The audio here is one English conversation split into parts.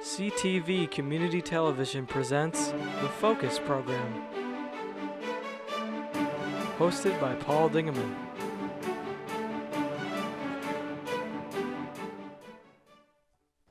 SCTG Community Television presents the Focus Program, hosted by Paul Dingaman.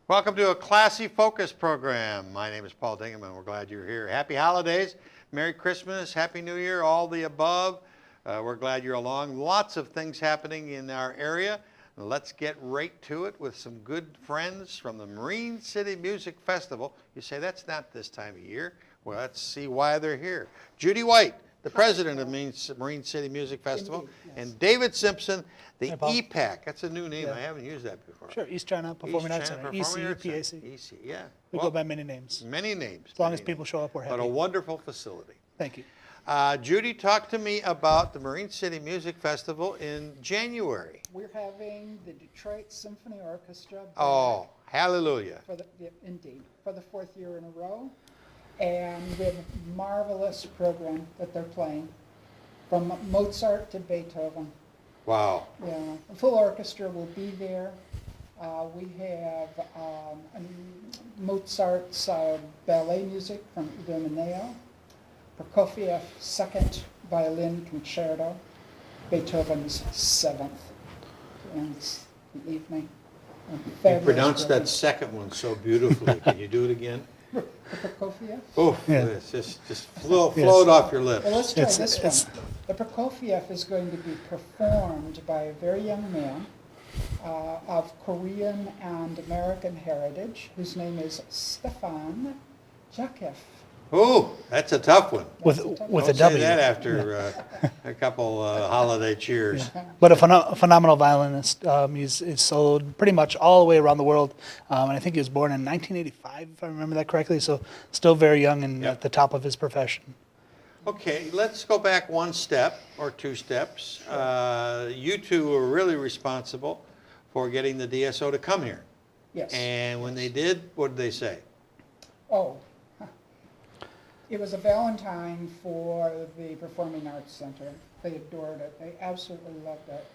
Welcome to a classy Focus Program. My name is Paul Dingaman. We're glad you're here. Happy holidays, Merry Christmas, Happy New Year, all the above. We're glad you're along. Lots of things happening in our area. Let's get right to it with some good friends from the Marine City Music Festival. You say, that's not this time of year. Well, let's see why they're here. Judy White, the president of Marine City Music Festival, indeed, yes. And David Simpson, the EPAC. That's a new name. Yeah. I haven't used that before. Sure, East China Performing Arts Center, ECPAC. EC, yeah. We go by many names. Many names. As long as people show up, we're happy. But a wonderful facility. Thank you. Judy, talk to me about the Marine City Music Festival in January. We're having the Detroit Symphony Orchestra. Oh, hallelujah. Indeed, for the fourth year in a row. And we have a marvelous program that they're playing, from Mozart to Beethoven. Wow. Yeah, a full orchestra will be there. We have Mozart's ballet music from Idomeneo, Prokofiev Second Violin Concerto, Beethoven's Seventh. Ends the evening. You pronounced that second one so beautifully. Can you do it again? Prokofiev? Oh, yeah. It's just flowed off your lips. Well, let's try this one. The Prokofiev is going to be performed by a very young man of Korean and American heritage, whose name is Stefan Jakev. Oh, that's a tough one. With Don't a W. Say that after a couple holiday cheers. Yeah. But a phenomenal violinist. He's soloed pretty much all the way around the world. And I think he was born in 1985, if I remember that correctly. So still very young and at the top of his profession. Okay, let's go back one step or two steps. You two were really responsible for getting the DSO to come here. Yes. And when they did, what did they say? Oh. It was a Valentine for the Performing Arts Center. They adored it. They absolutely loved it.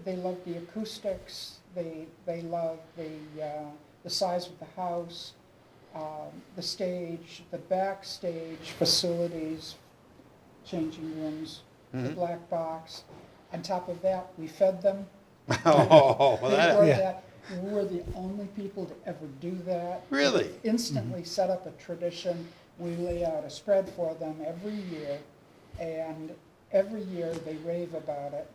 They loved the acoustics. They loved the size of the house, the stage, the backstage facilities, changing rooms, the black box. On top of that, we fed them. Oh, well, We were the only people to ever do that. Really? We instantly set up a tradition. We lay out a spread for them every year, and every year they rave about it.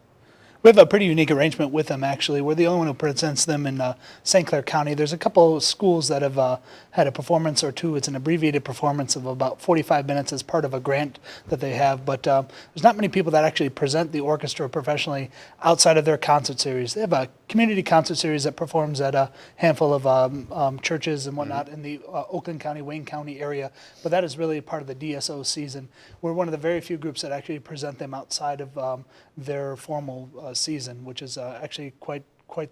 We have a pretty unique arrangement with them, actually. We're the only one who presents them in St. Clair County. There's a couple of schools that have had a performance or two. It's an abbreviated performance of about 45 minutes as part of a grant that they have. But there's not many people that actually present the orchestra professionally outside of their concert series. They have a community concert series that performs at a handful of churches and whatnot in the Oakland County, Wayne County area. But that is really part of the DSO season. We're one of the very few groups that actually present them outside of their formal season, which is actually quite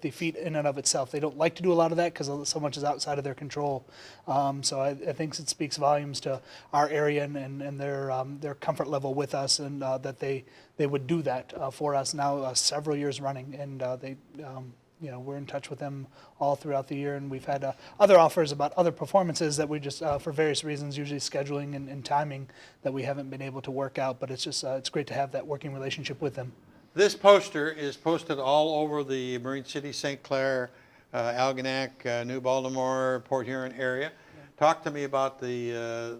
the feat in and of itself. They don't like to do a lot of that because so much is outside of their control. So I think it speaks volumes to our area and their comfort level with us, and that they would do that for us now several years running. And we're in touch with them all throughout the year, and we've had other offers about other performances that we just, for various reasons, usually scheduling and timing, that we haven't been able to work out. But it's just it's great to have that working relationship with them. This poster is posted all over the Marine City, St. Clair, Algonac, New Baltimore, Port Huron area. Yeah. Talk to me about the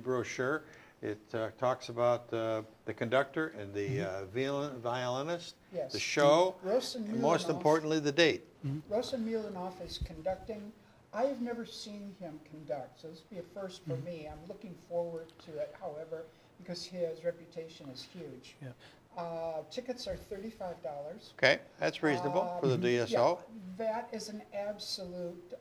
brochure. It talks about the conductor and the violinist, yes. The show, and most importantly, the date. Rosen Milanov is conducting. I have never seen him conduct, so this will be a first for me. I'm looking forward to it, however, because his reputation is huge. Yeah. Tickets are $35. Okay, that's reasonable for the DSO. Yeah, that is an absolute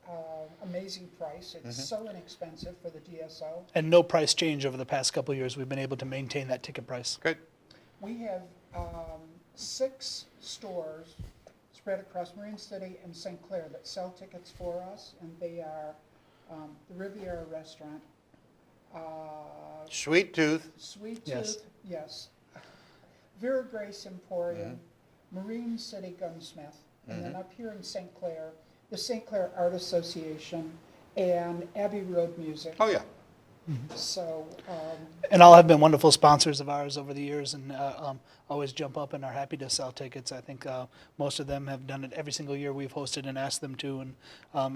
amazing price. It's so inexpensive for the DSO. And no price change over the past couple of years. We've been able to maintain that ticket price. Good. We have 6 stores spread across Marine City and St. Clair that sell tickets for us, and they are the Riviera Restaurant, Sweet Tooth. Sweet Tooth, yes. Vera Grace Emporium, Marine City Gunsmith, and then up here in St. Clair, the St. Clair Art Association, and Abbey Road Music. Oh, yeah. So, And all have been wonderful sponsors of ours over the years, and always jump up and are happy to sell tickets. I think most of them have done it every single year we've hosted and asked them to, and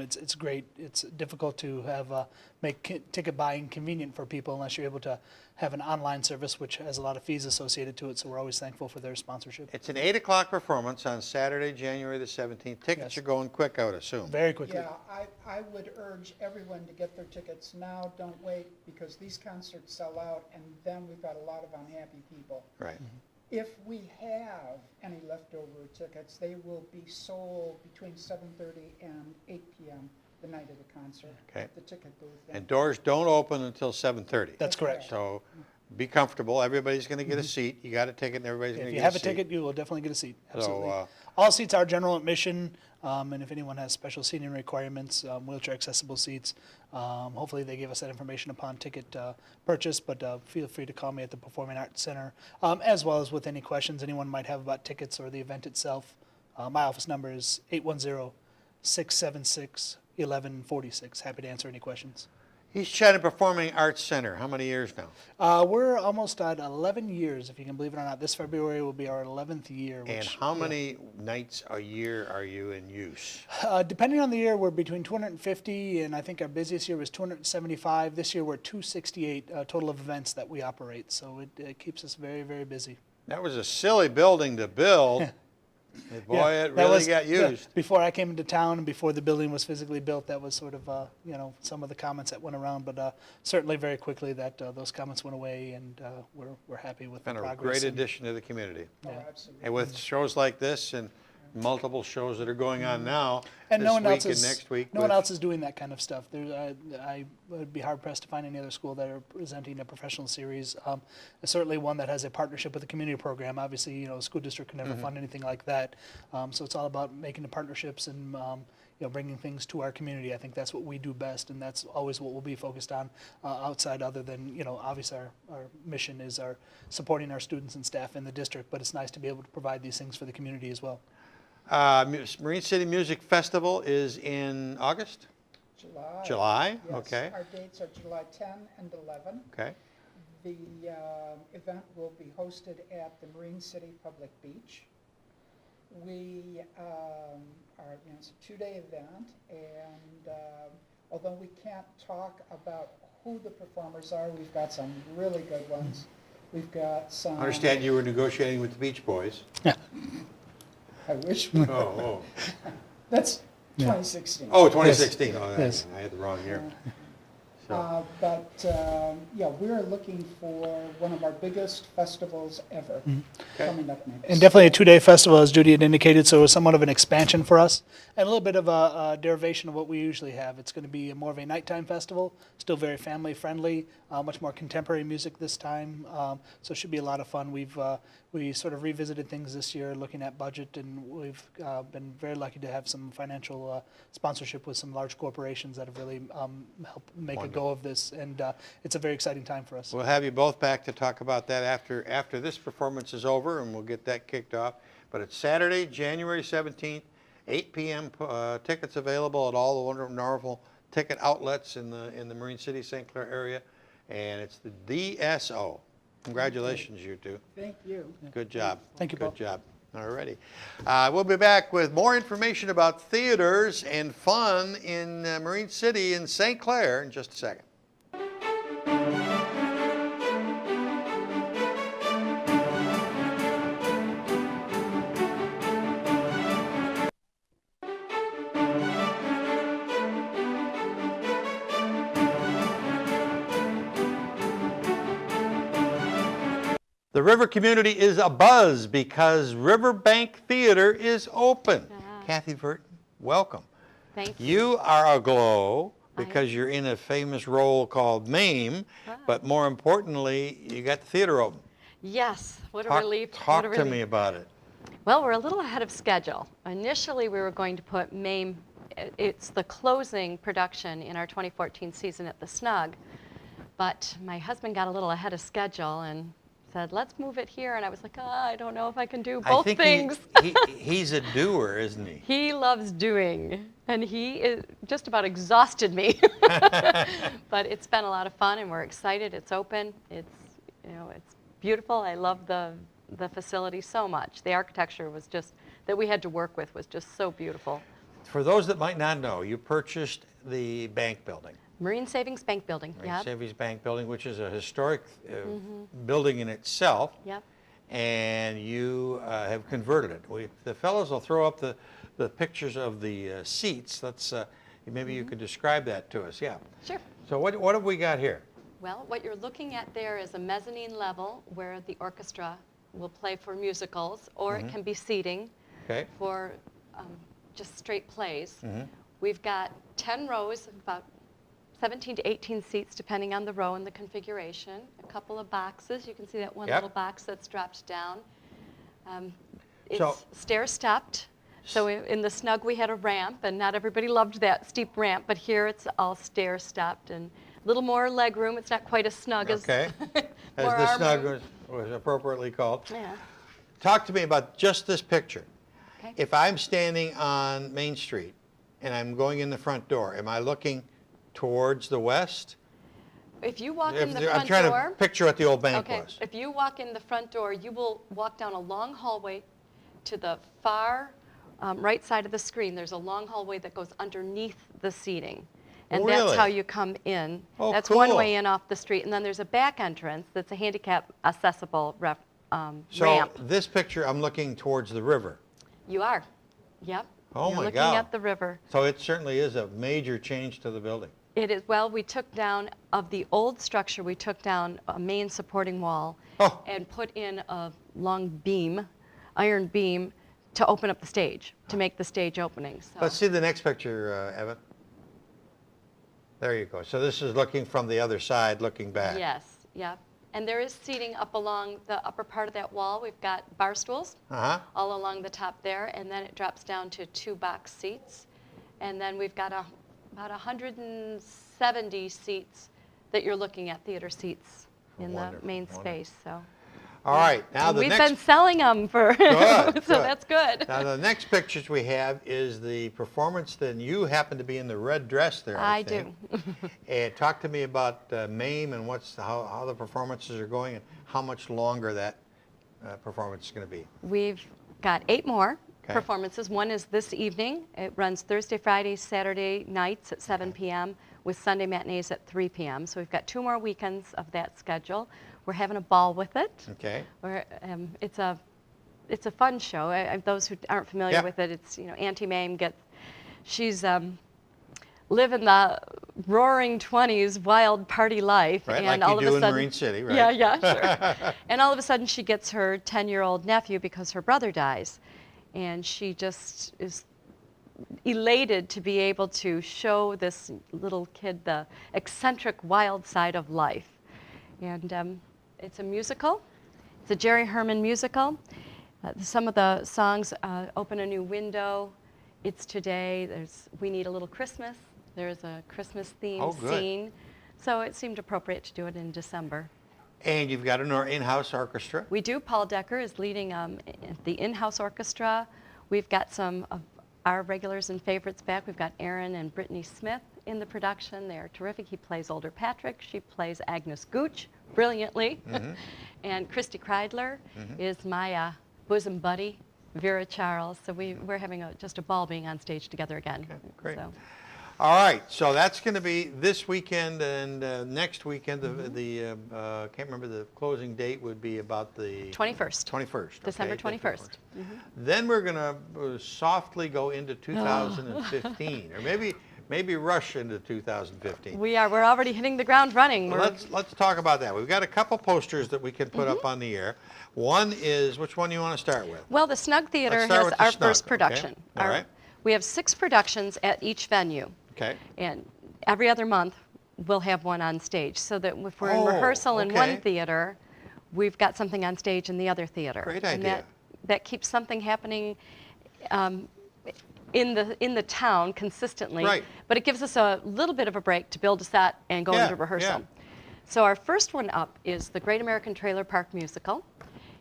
it's great. It's difficult to have make ticket buying convenient for people unless you're able to have an online service, which has a lot of fees associated to it. So we're always thankful for their sponsorship. It's an 8 o'clock performance on Saturday, January the 17th. Tickets Yes. are going quick, I would assume. Very quickly. yeah, I would urge everyone to get their tickets now. Don't wait, because these concerts sell out, and then we've got a lot of unhappy people. Right. If we have any leftover tickets, they will be sold between 7:30 and 8 p.m. the night of the concert Okay. at the ticket booth. And doors don't open until 7:30. That's correct. So be comfortable. Everybody's going to get a seat. You got a ticket, and everybody's going If to you get have a a seat. ticket, you will definitely get a seat. So, Absolutely. All seats are general admission, and if anyone has special seating requirements, wheelchair accessible seats, hopefully they give us that information upon ticket purchase, but feel free to call me at the Performing Arts Center, as well as with any questions anyone might have about tickets or the event itself. My office number is 810-676-1146. Happy to answer any questions. East China Performing Arts Center, how many years now? We're almost at 11 years, if you can believe it or not. This February will be our 11th year. And how many nights a year are you in use? Depending on the year, we're between 250 and I think our busiest year was 275. This year we're 268 total of events that we operate. So it keeps us very, very busy. That was a silly building to build. And boy, Yeah, it that really was- got used. Before I came into town and before the building was physically built, that was sort of, some of the comments that went around. But certainly very quickly that those comments went away, and we're happy with the Been a progress. great and- addition to the community. Oh, Yeah. absolutely. And with shows like this and multiple shows that are going on now, And this no one week else and is next week. no one with- else is doing that kind of stuff. I would be hard pressed to find any other school that are presenting a professional series. Certainly one that has a partnership with a community program. Obviously, a school district can never fund anything like that. So it's all about making the partnerships and bringing things to our community. I think that's what we do best, and that's always what we'll be focused on. Outside, other than obviously our mission is our supporting our students and staff in the district. But it's nice to be able to provide these things for the community as well. Marine City Music Festival is in August? July. July? Yes, Okay. our dates are July 10 and 11. Okay. The event will be hosted at the Marine City Public Beach. We it's a 2-day event, and although we can't talk about who the performers are, we've got some really good ones. We've got some. I understand you were negotiating with the Beach Boys. I wish we. Oh, That's Yeah. 2016. oh. Oh, 2016. Oh, Yes. I had the wrong year. So, We're looking for one of our biggest festivals ever coming up next. And definitely a 2-day festival, as Judy had indicated, so it's somewhat of an expansion for us, and a little bit of a derivation of what we usually have. It's going to be more of a nighttime festival, still very family-friendly, much more contemporary music this time, so it should be a lot of fun. We sort of revisited things this year, looking at budget, and we've been very lucky to have some financial sponsorship with some large corporations that have really helped make a go of this, and it's a very exciting time for us. we'll have you both back to talk about that after this performance is over, and we'll get that kicked off. But it's Saturday, January 17th, 8 p.m. Tickets available at all the wonderful ticket outlets in the Marine City, St. Clair area, and it's the DSO. Congratulations, you two. Thank you. Good job. Thank you, Paul. Good job. All righty. We'll be back with more information about theaters and fun in Marine City and St. Clair in just a second. The river community is abuzz because Riverbank Theater is open. Kathy Vertin, welcome. Thank you. You are aglow because you're in a famous role called Mame, but more importantly, you got the theater open. Yes, what a Talk, relief. talk what a to relief. me about it. Well, we're a little ahead of schedule. Initially, we were going to put Mame, it's the closing production in our 2014 season at the Snug, but my husband got a little ahead of schedule and said, let's move it here. And I was like, I don't know if I can do both I think things. he's a doer, isn't he? He loves doing. And he just about exhausted me. But it's been a lot of fun, and we're excited. It's open. It's beautiful. I love the facility so much. The architecture was just that we had to work with was just so beautiful. For those that might not know, you purchased the bank building. Marine Savings Bank building. Marine Yep. Savings Bank building, which is a historic building in itself. Yep. And you have converted it. The fellows will throw up the pictures of the seats. Let's maybe you could describe that to us. Yeah. Sure. So what have we got here? Well, what you're looking at there is a mezzanine level where the orchestra will play for musicals, or it can be seating for just straight plays. We've got 10 rows, about 17 to 18 seats, depending on the row and the configuration. A couple of boxes. You can see that one little box that's dropped down. It's stair-stepped. So in the Snug, we had a ramp, and not everybody loved that steep ramp, but here it's all stair-stepped and a little more leg room. It's not quite as snug as as the Snug was appropriately called. Yeah. Talk to me about just this picture. Okay. If I'm standing on Main Street and I'm going in the front door, am I looking towards the west? If you walk in the front door... I'm trying to picture what the old bank was. If you walk in the front door, you will walk down a long hallway to the far right side of the screen. There's a long hallway that goes underneath the seating. And that's how you come in. Oh, that's cool. one way in off the street. And then there's a back entrance that's a handicap accessible ramp. So this picture, I'm looking towards the river. You are. Yep. Oh, You're my looking God. at the river. So it certainly is a major change to the building. It is. Well, we took down, of the old structure, we took down a main supporting wall and put in a long beam, iron beam, to open up the stage, to make the stage opening. So. Let's see the next picture, Evan. There you go. So this is looking from the other side, looking back. Yes, yep. And there is seating up along the upper part of that wall. We've got bar stools all along the top there, and then it drops down to 2 box seats. And then we've got about 170 seats that you're looking at, theater seats in the main space. So. All right, now we've been selling them for, good, so that's good. Now the next pictures we have is the performance. Then you happen to be in the red dress there. I think. Do. And talk to me about MAME and how the performances are going and how much longer that performance is going to be. We've got 8 more performances. One is this evening. It runs Thursday, Friday, Saturday nights at 7 p.m. with Sunday matinees at 3 p.m. So we've got 2 more weekends of that schedule. We're having a ball with it. Okay. It's a fun show. Those who aren't familiar with it, it's Auntie Mame she's living the roaring 20s wild party life, right, and like all you of do a sudden, in Marine City, right? Yeah, sure. And all of a sudden, she gets her 10-year-old nephew because her brother dies, and she just is elated to be able to show this little kid the eccentric wild side of life. And it's a musical. It's a Jerry Herman musical. Some of the songs, Open a New Window, It's Today, there's We Need a Little Christmas. There's a Christmas themed scene. So it seemed appropriate to do it in December. And you've got an in-house orchestra. We do. Paul Decker is leading the in-house orchestra. We've got some of our regulars and favorites back. We've got Aaron and Brittany Smith in the production. They're terrific. He plays Older Patrick. She plays Agnes Gooch brilliantly. And Christy Kreidler is my bosom buddy, Vera Charles. So we're having just a ball being on stage together again. Okay, great. So. All right, so that's going to be this weekend and next weekend. Can't remember the closing date would be about the 21st. 21st. December 21st. Then we're going to softly go into 2015, or maybe rush into 2015. We are. We're already hitting the ground running. Let's talk about that. We've got a couple posters that we can put up on the air. One is, which one do you want to start with? Well, the Snug Theater Let's start has with the our Snug, first production. Okay. All right. We have 6 productions at each venue. Okay. And every other month, we'll have one on stage. So that if we're in rehearsal in one theater, we've got something on stage in the other theater. Great idea. idea. That keeps something happening in the town consistently. Right. But it gives us a little bit of a break to build a set and go into rehearsal. So our first one up is the Great American Trailer Park Musical.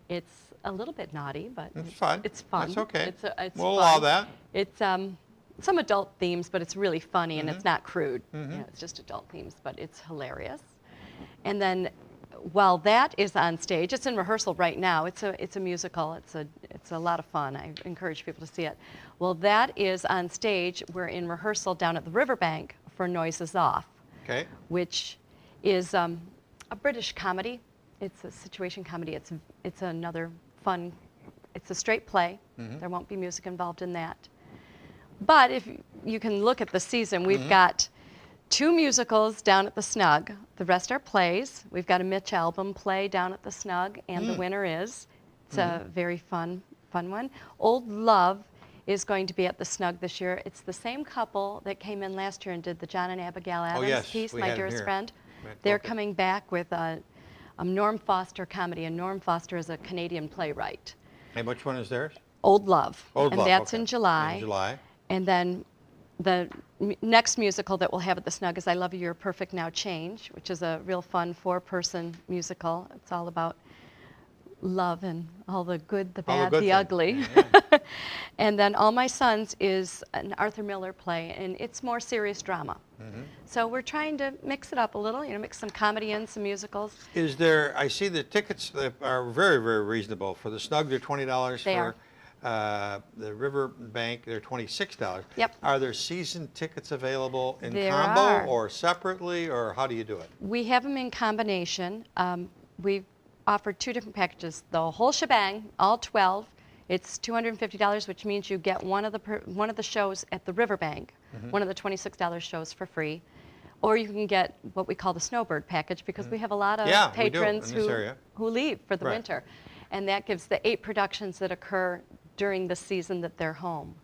It's a little bit naughty, but it's fun. It's fun. That's okay. It's we'll fun. allow that. It's some adult themes, but it's really funny and it's not crude. It's just adult themes, but it's hilarious. And then while that is on stage, it's in rehearsal right now. It's a musical. It's a lot of fun. I encourage people to see it. Well, that is on stage. We're in rehearsal down at the Riverbank for Noises Off, which is a British comedy. It's a situation comedy. It's another fun. It's a straight play. There won't be music involved in that. But if you can look at the season, we've got 2 musicals down at the Snug. The rest are plays. We've got a Mitch Albom play down at the Snug, and the winner is. It's a very fun one. Old Love is going to be at the Snug this year. It's the same couple that came in last year and did the John and Abigail Adams piece, My Dearest Friend. They're coming back with a Norm Foster comedy, and Norm Foster is a Canadian playwright. And which one is theirs? Old Love. Old Love, that's okay. in July. In July. And then the next musical that we'll have at the Snug is I Love You, You're Perfect, Now Change, which is a real fun 4-person musical. It's all about love and all the good, the bad, the ugly. Yeah. And then All My Sons is an Arthur Miller play, and it's more serious drama. So we're trying to mix it up a little, mix some comedy in, some musicals. Is there, I see the tickets that are very, very reasonable. For the Snug, they're $20. They are. The Riverbank, they're $26. Yep. Are there season tickets available in There combo are. or separately, or how do you do it? We have them in combination. We've offered 2 different packages. The whole shebang, all 12, it's $250, which means you get one of the shows at the Riverbank, one of the $26 shows for free. Or you can get what we call the Snowbird package, because we have a lot of patrons who leave for the winter. And that gives the 8 productions that occur during the season that they're home.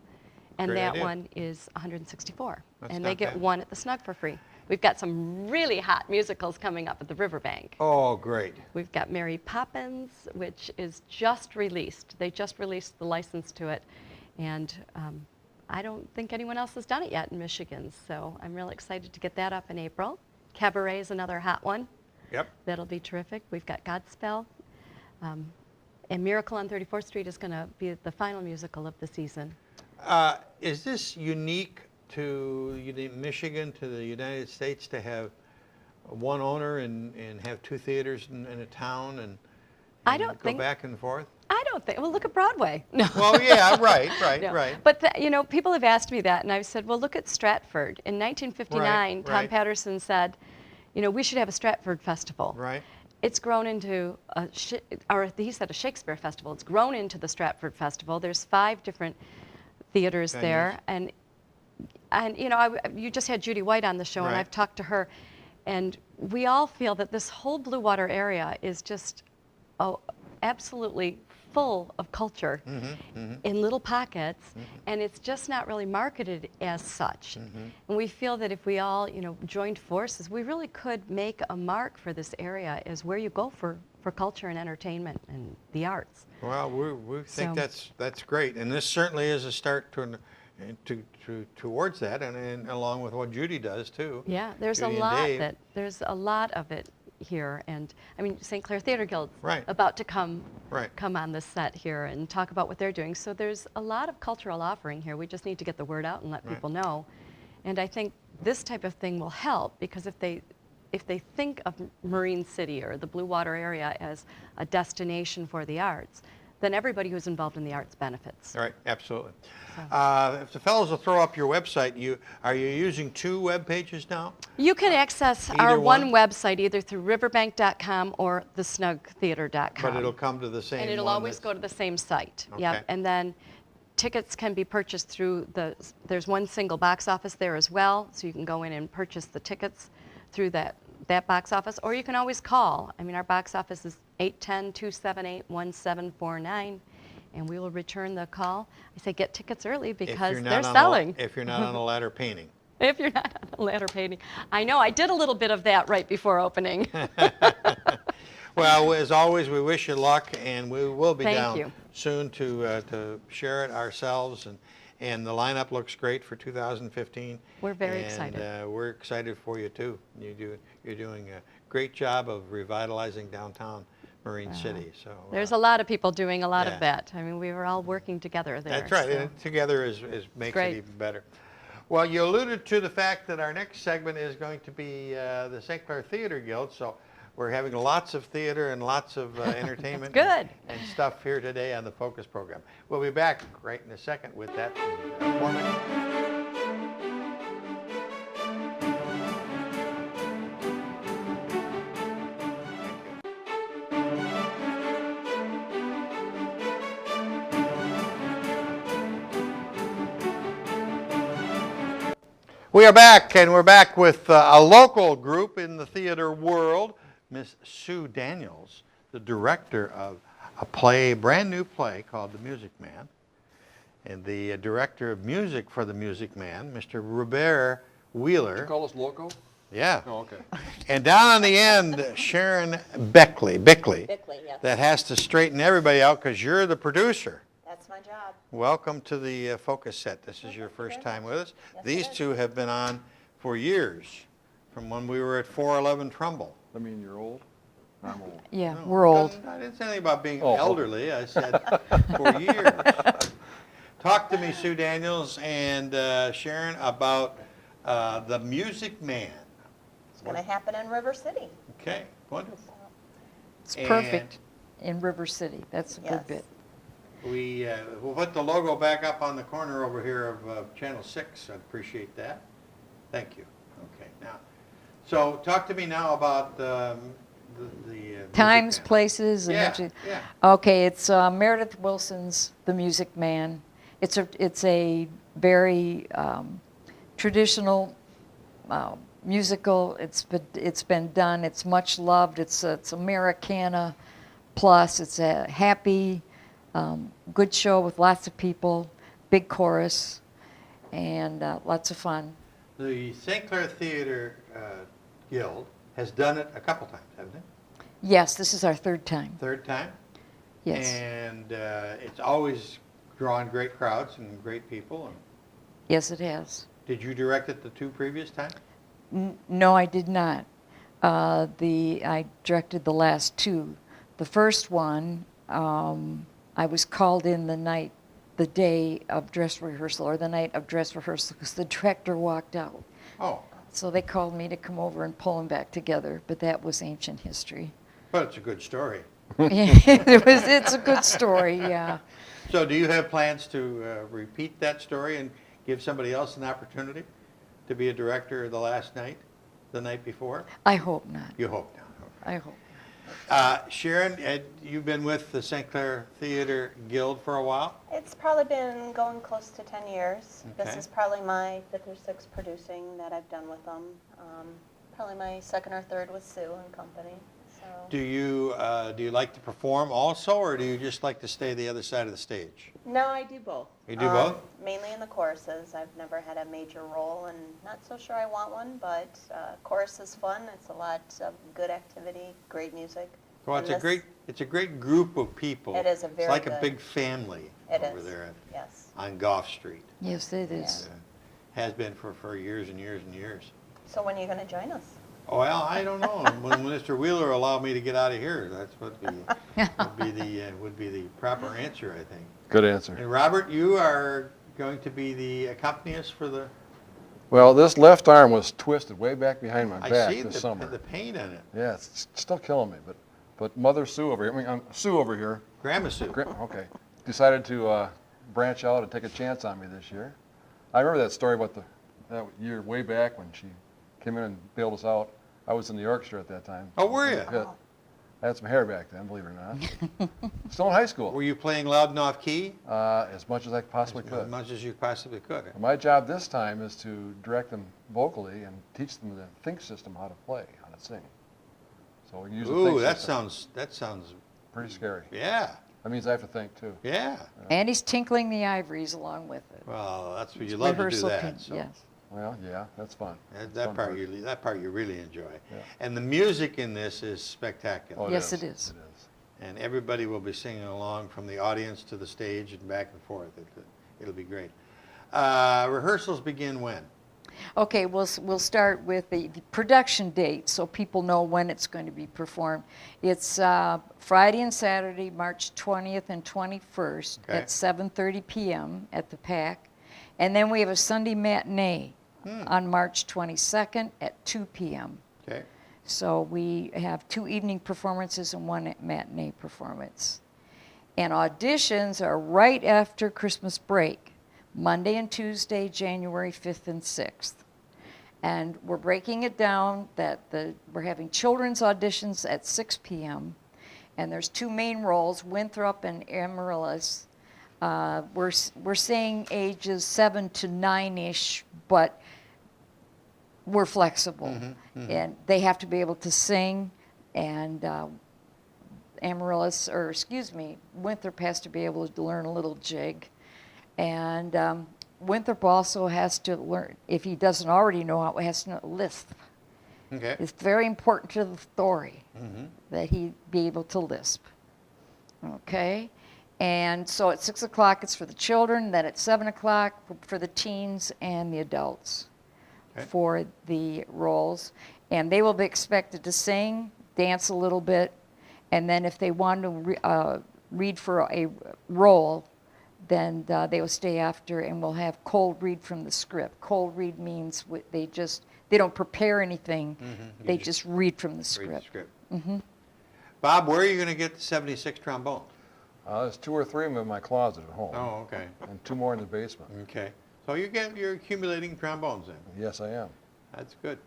And Great that idea. one is $164. That's And not they get bad. one at the Snug for free. We've got some really hot musicals coming up at the Riverbank. Oh, great. We've got Mary Poppins, which is just released. They just released the license to it. And I don't think anyone else has done it yet in Michigan. So I'm really excited to get that up in April. Cabaret is another hot one. Yep. That'll be terrific. We've got Godspell. And Miracle on 34th Street is going to be the final musical of the season. Is this unique to Michigan, to the United States, to have one owner and have 2 theaters in a town and I don't go think, back and forth? I don't think. Well, look at Broadway. No. Well, yeah, right, No. right. But people have asked me that, and I've said, well, look at Stratford. In 1959, Tom right. Patterson said, we should have a Stratford Festival. Right. It's grown into he said a Shakespeare festival. It's grown into the Stratford Festival. There's 5 different theaters there, and you just had Judy White on the show, and I've talked to her, and we all feel that this whole Blue Water area is just absolutely full of culture in little pockets, and it's just not really marketed as such. And we feel that if we all, joined forces, we really could make a mark for this area as where you go for culture and entertainment and the arts. Well, we think that's great, and this certainly is a start towards that, and along with what Judy does too. Yeah, there's Judy a lot of it here, and I mean St. Clair Theater Guild's Right. about to come Right. on the set here and talk about what they're doing. So there's a lot of cultural offering here. We just need to get the word out and let people know. And I think this type of thing will help, because if they think of Marine City or the Blue Water area as a destination for the arts, then everybody who's involved in the arts benefits. All right, absolutely. If the fellows will throw up your website, are you using 2 web pages now? You can access Either our one one? website either through riverbank.com or thesnugtheater.com. But it'll come to the same And it'll one always go to the same site. Okay. Yep. And then tickets can be purchased through there's one single box office there as well, so you can go in and purchase the tickets through that box office, or you can always call. I mean, our box office is 810-278-1749, and we will return the call. I say get tickets early because they're selling. If you're not on a ladder painting. If you're not on a ladder painting. I know, I did a little bit of that right before opening. Well, as always, we wish you luck, and we will be Thank down you. soon to share it ourselves, and the lineup looks great for 2015. We're very excited. And we're excited for you too. You're doing a great job of revitalizing downtown Marine City. So There's a lot of people doing a lot yeah. of that. I mean, we were all working together there. that's right. so. And together makes great. it even better. Well, you alluded to the fact that our next segment is going to be the St. Clair Theater Guild, so we're having lots of theater and lots of entertainment Good. and stuff here today on the Focus program. We'll be back right in a second with that format. We are back, and we're back with a local group in the theater world, Miss Sue Daniels, the director of a brand new play called The Music Man, and the director of music for The Music Man, Mr. Robert Wheeler. Did you call us loco? Yeah. Oh, okay. And down on the end, Sharon Bickley, yes. that has to straighten everybody out because you're the producer. That's my job. Welcome to the Focus set. This is your first time with us. Yes, These it is. two have been on for years, from when we were at 411 Trumbull. I mean, you're old? I'm old. Yeah, No, we're old. I didn't say anything about being Oh. elderly. I said for years. Talk to me, Sue Daniels and Sharon, about The Music Man. It's going to happen in River City. Okay, wonderful. It's perfect in River City. That's a Yes. good bit. We'll put the logo back up on the corner over here of Channel 6. I'd appreciate that. Thank you. Okay, now, so talk to me now about the Times, Music Man. places, and Yeah, everything. yeah. Okay, it's Meredith Wilson's The Music Man. It's a very traditional musical. It's been done. It's much loved. It's Americana plus. It's a happy, good show with lots of people, big chorus, and lots of fun. The St. Clair Theater Guild has done it a couple times, haven't it? Yes, this is our third time. Third time? Yes. And it's always drawn great crowds and great people. And Yes, it has. did you direct it the two previous times? No, I did not. I directed the last two. The first one, I was called in the day of dress rehearsal, or the night of dress rehearsal, because the director walked out. Oh, So they called me to come over and pull them back together, but that was ancient history. but it's a good story. It's a good story, yeah. So do you have plans to repeat that story and give somebody else an opportunity to be a director the night before? I hope not. You hope not. I hope. Sharon, you've been with the St. Clair Theater Guild for a while? It's probably been going close to 10 years. Okay. This is probably my fifth or sixth producing that I've done with them. Probably my second or third with Sue and company. So. Do you like to perform also, or do you just like to stay the other side of the stage? No, I do both. You do both? Mainly in the choruses. I've never had a major role, and not so sure I want one, but chorus is fun. It's a lot of good activity, great music. Well, And it's a great group of people. It is a very It's like a good- big family It over is. there Yes. on Gough Street. Yes, it is. Has been for years and years and years. So when are you going to join us? Well, I don't know. When Mr. Wheeler allowed me to get out of here, that's what would be the proper answer, I think. Good answer. And Robert, you are going to be the accompanist for the. Well, this left arm was twisted way back behind my I back see this the summer. pain in it. Yeah, it's still killing me, but Mother Sue over here, Sue over here, Grandma Sue. okay, decided to branch out and take a chance on me this year. I remember that story about that year way back when she came in and bailed us out. I was in the orchestra at that time. Oh, were you? Yeah. I had some hair back then, believe it or not. Still in high school. Were you playing loud and off key? As much as I possibly As could. much as you possibly could. My job this time is to direct them vocally and teach them the think system, how to play, how to sing. So we can use the think Ooh, that system. sounds. Pretty scary. Yeah, That means I have to think too. yeah. And he's tinkling the ivories along with it. Well, that's what you love to do Rehearsal that. So yes. Well, yeah, that's fun. that Fun part you really enjoy. Yeah. And the music in this is spectacular. Oh, Yes, it is. It is. And everybody will be singing along from the audience to the stage and back and forth. It'll be great. Rehearsals begin when? Okay, we'll start with the production date so people know when it's going to be performed. It's Friday and Saturday, March 20th and 21st Okay. at 7:30 p.m. at the PAC. And then we have a Sunday matinee Hmm. on March 22nd at 2 p.m. Okay. So we have 2 evening performances and 1 matinee performance. And auditions are right after Christmas break, Monday and Tuesday, January 5th and 6th. And we're breaking it down that we're having children's auditions at 6 p.m. And there's 2 main roles, Winthrop and Amaryllis. We're saying ages 7 to 9-ish, but we're flexible. And they have to be able to sing, and Winthrop has to be able to learn a little jig. And Winthrop also has to learn, if he doesn't already know how, has to know lisp. Okay. It's very important to the story that he be able to lisp. Okay? And so at 6 o'clock it's for the children, then at 7 o'clock for the teens and the adults for the roles. And they will be expected to sing, dance a little bit, and then if they want to read for a role, then they will stay after and we'll have cold read from the script. Cold read means they don't prepare anything, they just read from the Read script. the script. Bob, where are you going to get the 76 trombones? There's 2 or 3 of them in my closet at home. Oh, okay. And 2 more in the basement. Okay. So you're accumulating trombones then. Yes, I am. That's good.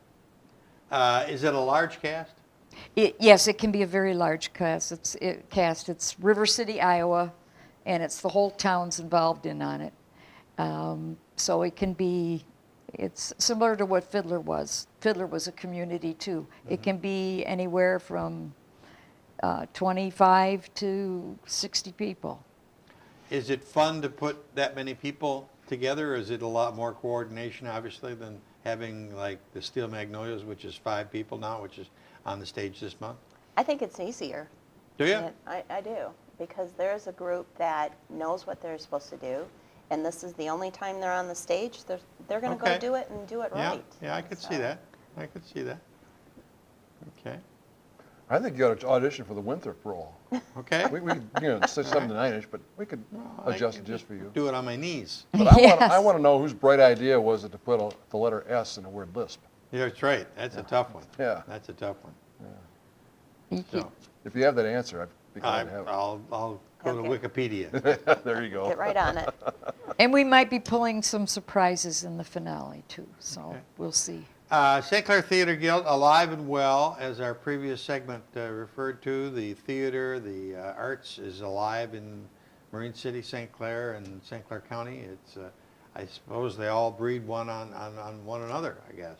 Is it a large cast? Yes, it can be a very large cast. It's River City, Iowa, and it's the whole town's involved on it. So it can be, it's similar to what Fiddler was. Fiddler was a community too. It can be anywhere from 25 to 60 people. Is it fun to put that many people together, or is it a lot more coordination, obviously, than having like the Steel Magnolias, which is 5 people now, which is on the stage this month? I think it's easier. Do you? Yeah, I do, because there's a group that knows what they're supposed to do, and this is the only time they're on the stage. They're going to Okay. go do it and do it right. Yeah, I could see So- that. I could see that. Okay. I think you ought to audition for the Winthrop role. Okay. We 6, 7 to 9-ish, but we could I adjust it could just for you. Do it on my knees. But I Yes. want to know whose bright idea was it to put the letter S in the word lisp. Yeah, that's right. That's a tough one. Yeah. That's a tough one. You could- So, If you have that answer, I'd be glad to have I'll go to Okay. Wikipedia. it. There you go. Get right on it. And we might be pulling some surprises in the finale too, so Okay. we'll see. St. Clair Theater Guild, alive and well, as our previous segment referred to. The theater, the arts is alive in Marine City, St. Clair, and St. Clair County. It's, I suppose they all breed one on one another, I guess.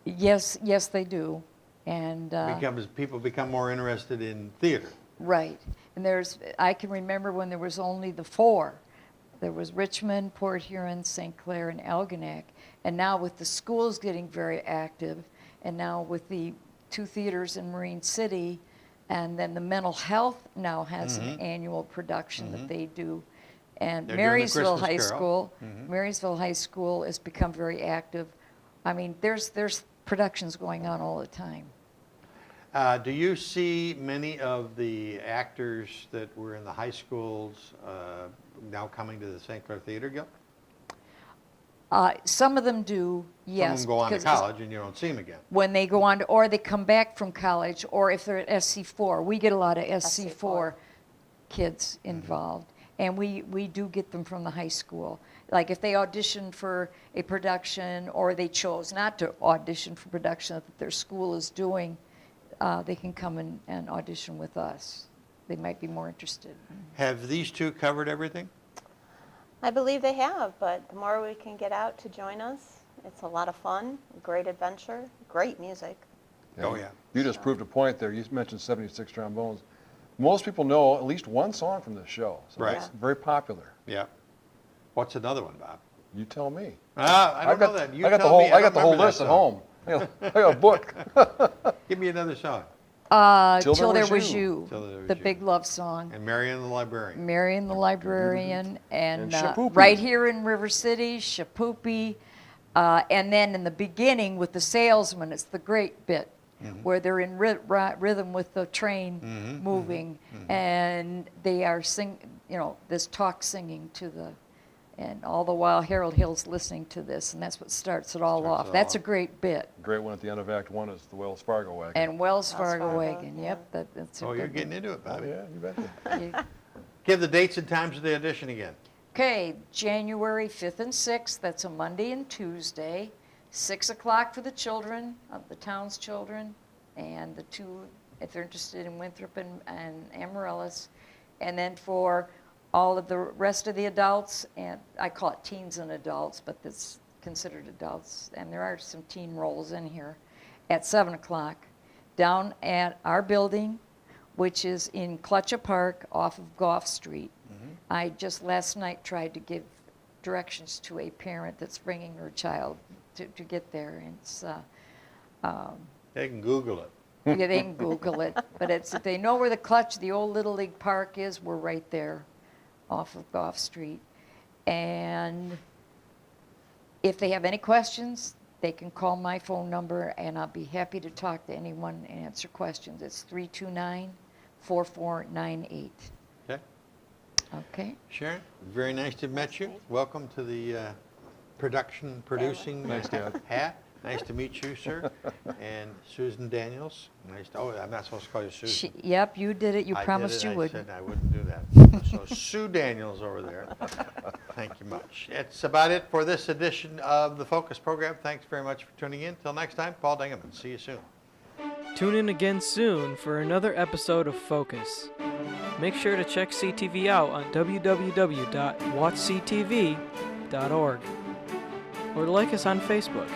Yes, they do. And People become more interested in theater. right. And I can remember when there was only the 4. There was Richmond, Port Huron, St. Clair, and Algonac. And now with the schools getting very active, and now with the 2 theaters in Marine City, and then the mental health now has an annual production that they do. And They're doing the Marysville Christmas High Carol. School, Marysville High School has become very active. I mean, there's productions going on all the time. Do you see many of the actors that were in the high schools now coming to the St. Clair Theater Guild? Some of them do, yes. Some of them go on to because college and you don't see them again. when they go on, or they come back from college, or if they're at SC4. We get a lot of SC4 kids involved, and we do get them from the high school. Like if they audition for a production, or they chose not to audition for production that their school is doing, they can come and audition with us. They might be more interested. Have these 2 covered everything? I believe they have, but the more we can get out to join us, it's a lot of fun, great adventure, great music. Oh, yeah. You just proved a point there. You mentioned 76 trombones. Most people know at least one song from this show. So Right. It's very popular. Yeah. What's another one, Bob? You tell me. I don't know that. You I got the tell whole, me. I got don't the whole remember that list at song. home. I got a book. Give me another song. Till There Was You, Till There Was the You. big love song. And Marion the Librarian. Marion the Librarian, and Shapoopy. right here in River City, Shapoopy. And then in the beginning with the salesman, it's the great bit where they're in rhythm with the train moving, and they are this talk singing to the, And all the while, Harold Hill's listening to this, and that's what starts it all Starts off. it That's all a great bit. Great one at the end of Act 1 is the Wells Fargo wagon. And Wells Fargo Fargo, wagon, yeah. yep, that's a Oh, you're good getting into it, Oh, Bobby. yeah, you bet. you- Give the dates and times of the audition again. Okay, January 5th and 6th, that's a Monday and Tuesday. 6 o'clock for the children, the town's children, and the two, if they're interested in Winthrop and Amaryllis. And then for all of the rest of the adults, and I call it teens and adults, but that's considered adults, and there are some teen roles in here, at 7 o'clock, down at our building, which is in Clutcha Park off of Gough Street. I just last night tried to give directions to a parent that's bringing her child to get there. And it's, They can Google it. yeah, they can Google it. But it's, if they know where the Clutch, the old Little League Park is, we're right there off of Gough Street. And if they have any questions, they can call my phone number, and I'll be happy to talk to anyone and answer questions. It's 329-4498. Okay. Okay? Sharon, very nice to have met you. Welcome to the producing Nice, Dad. hat. Nice to meet you, sir. And Susan Daniels. Nice to, I'm not supposed to call you Susan. Yep, you did it. You I did promised it. you would. I said I wouldn't do that. So Sue Daniels over there. Thank you much. That's about it for this edition of the Focus program. Thanks very much for tuning in. Till next time, Paul Dingeman. See you soon. Tune in again soon for another episode of Focus. Make sure to check CTV out on www.watchctv.org or like us on Facebook.